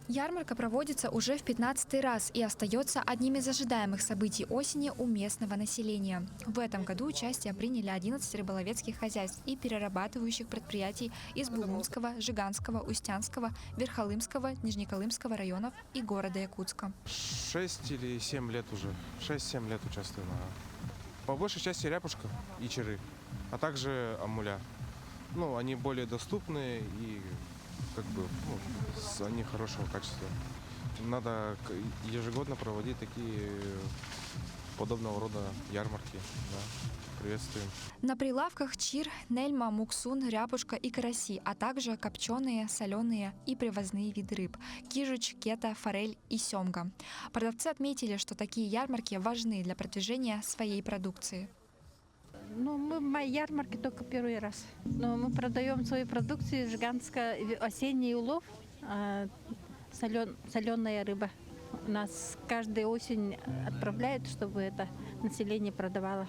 Ярмарка проводится уже в 15-й раз и остается одним из ожидаемых событий осени у местного населения. В этом году участие приняли 11 рыболовецких хозяйств и перерабатывающих предприятий из Булунского, Жиганского, Устянского, Верхолымского, Нижнеколымского районов и города Якутска. 6 или 7 лет уже. 6-7 лет участвуем. По большей части ряпушка и черы, а также амуля. Они более доступны и они хорошего качества. Надо ежегодно проводить такие подобного рода ярмарки. Да. Приветствуем. На прилавках чир, нельма, муксун, ряпушка и караси, а также копченые, соленые и привозные виды рыб – кижуч, кета, форель и семга. Продавцы отметили, что такие ярмарки важны для продвижения своей продукции. Мы в ярмарке только первый раз. Но мы продаем свою продукцию, жиганская, осенний улов, соленая рыба. Нас каждую осень отправляют, чтобы это население продавало.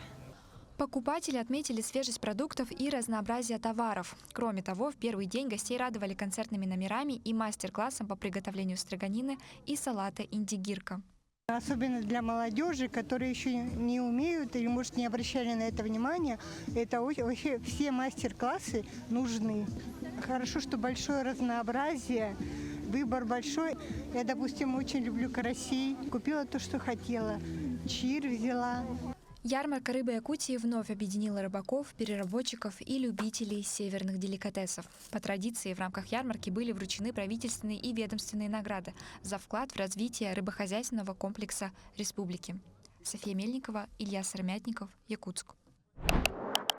Покупатели отметили свежесть продуктов и разнообразие товаров. Кроме того, в первый день гостей радовали концертными номерами и мастер-классом по приготовлению строганины и салата индигирка. Особенно для молодежи, которые еще не умеют или, может, не обращали на это внимания, это вообще все мастер-классы нужны. Хорошо, что большое разнообразие, выбор большой. Я, допустим, очень люблю карасей. Купила то, что хотела. Чир взяла. Ярмарка рыбы Якутии вновь объединила рыбаков, переработчиков и любителей северных деликатесов. По традиции в рамках ярмарки были вручены правительственные и ведомственные награды за вклад в развитие рыбохозяйственного комплекса республики. София Мельникова, Илья Сыромятников, Якутск.